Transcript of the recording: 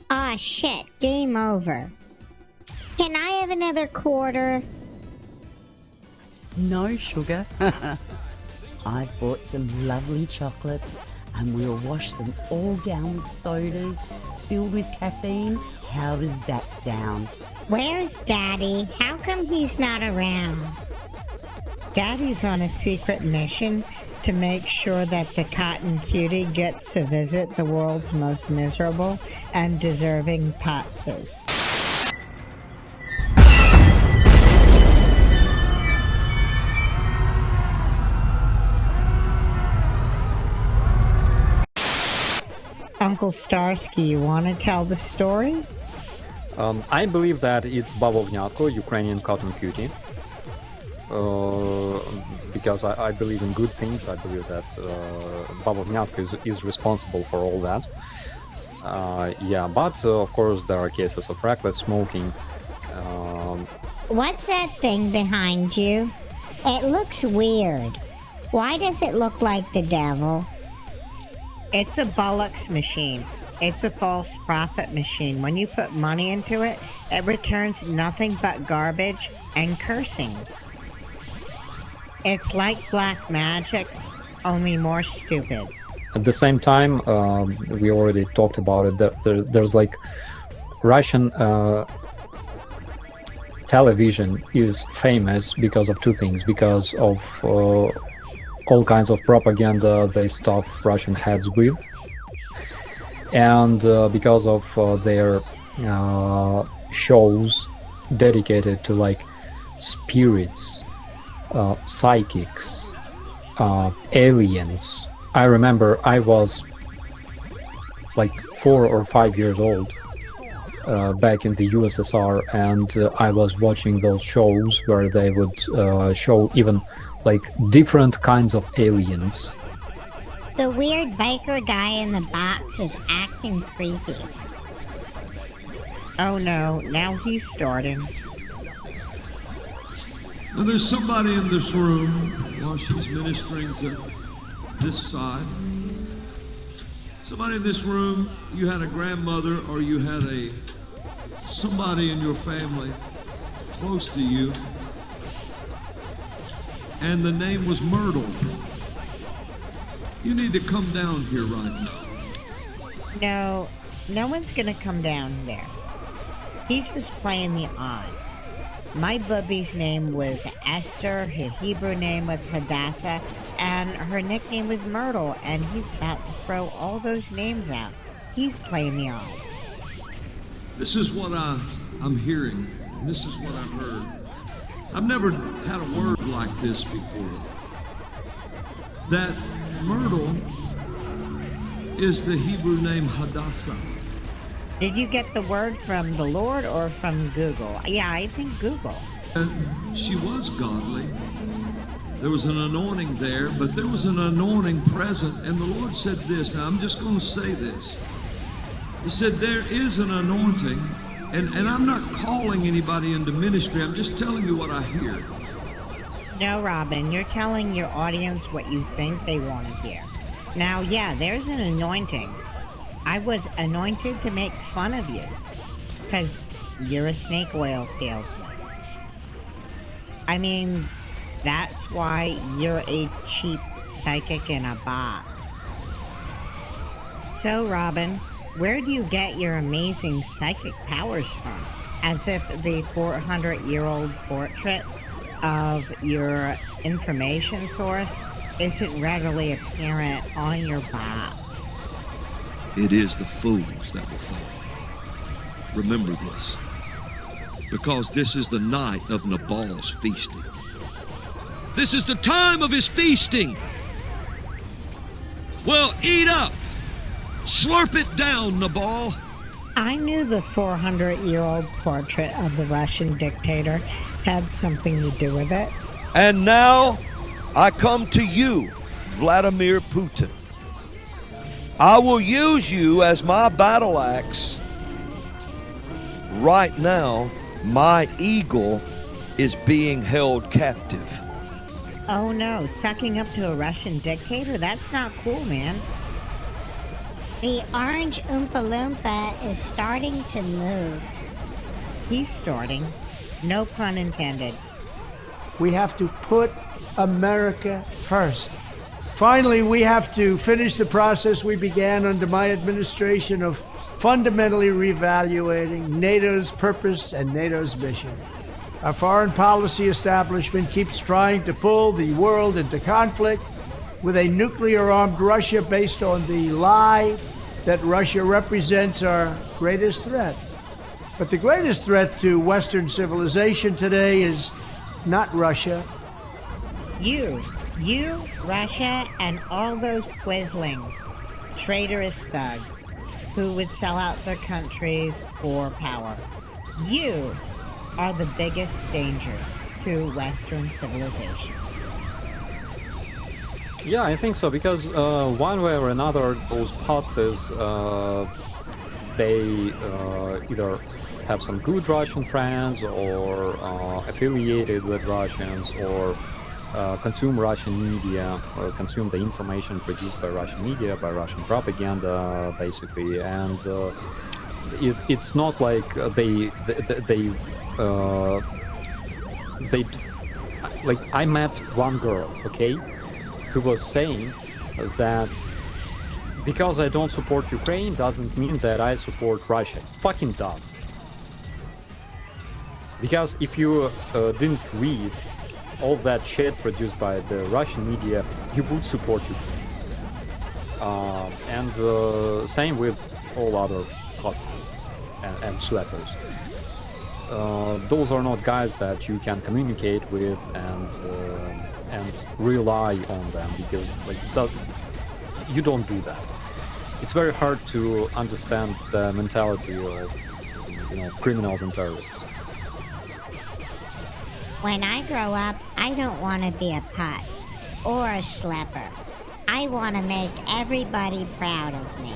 Ah, shit. Game over. Can I have another quarter? No sugar. I bought some lovely chocolates and we'll wash them all down with sodas filled with caffeine. How does that sound? Where's Daddy? How come he's not around? Daddy's on a secret mission to make sure that the cotton cutie gets to visit the world's most miserable and deserving patzes. Uncle Starsky, you want to tell the story? I believe that it's Bavovnyatko, Ukrainian cotton cutie. Because I believe in good things. I believe that Bavovnyatko is responsible for all that. But of course there are cases of reckless smoking. What's that thing behind you? It looks weird. Why does it look like the devil? It's a Bullocks machine. It's a false prophet machine. When you put money into it, it returns nothing but garbage and cursings. It's like black magic, only more stupid. At the same time, we already talked about it, that there's like Russian television is famous because of two things, because of all kinds of propaganda they stuff Russian heads with, and because of their shows dedicated to like spirits, psychics, aliens. I remember I was like 4 or 5 years old back in the USSR, and I was watching those shows where they would show even like different kinds of aliens. The weird biker guy in the box is acting creepy. Oh no, now he's starting. Now there's somebody in this room while she's ministering to this side. Somebody in this room, you had a grandmother or you had somebody in your family close to you, and the name was Myrtle. You need to come down here right now. No one's gonna come down there. He's just playing the odds. My bubby's name was Esther, her Hebrew name was Hadassah, and her nickname was Myrtle, and he's about to throw all those names out. He's playing the odds. This is what I'm hearing. This is what I've heard. I've never had a word like this before. That Myrtle is the Hebrew name Hadassah. Did you get the word from the Lord or from Google? Yeah, I think Google. And she was godly. There was an anointing there, but there was an anointing present, and the Lord said this. Now, I'm just going to say this. He said, there is an anointing, and I'm not calling anybody into ministry. I'm just telling you what I hear. No, Robin, you're telling your audience what you think they want to hear. Now, yeah, there's an anointing. I was anointed to make fun of you, because you're a snake oil salesman. I mean, that's why you're a cheap psychic in a box. So, Robin, where do you get your amazing psychic powers from? As if the 400-year-old portrait of your information source isn't readily apparent on your box. It is the fools that will fall. Remember this, because this is the night of Nabal's feasting. This is the time of his feasting. Well, eat up. Slurp it down, Nabal. I knew the 400-year-old portrait of the Russian dictator had something to do with it. And now, I come to you, Vladimir Putin. I will use you as my battle axe. Right now, my eagle is being held captive. Oh no, sucking up to a Russian dictator? That's not cool, man. The orange Oompa Loompa is starting to move. He's starting. No pun intended. We have to put America first. Finally, we have to finish the process we began under my administration of fundamentally reevaluating NATO's purpose and NATO's mission. Our foreign policy establishment keeps trying to pull the world into conflict with a nuclear-armed Russia based on the lie that Russia represents our greatest threat. But the greatest threat to Western civilization today is not Russia. You, Russia, and all those quislings, traitorous thugs who would sell out their countries for power. You are the biggest danger to Western civilization. Yeah, I think so, because one way or another, those parties, they either have some good Russian friends or affiliated with Russians or consume Russian media or consume the information produced by Russian media, by Russian propaganda, basically. And it's not like they like, I met one girl, okay, who was saying that because I don't support Ukraine doesn't mean that I support Russia. Fucking does. Because if you didn't read all that shit produced by the Russian media, you would support Ukraine. And same with all other hostages and schleppers. Those are not guys that you can communicate with and rely on them, because you don't do that. It's very hard to understand the mentality of criminals and terrorists. When I grow up, I don't want to be a putz or a schlepper. I want to make everybody proud of me.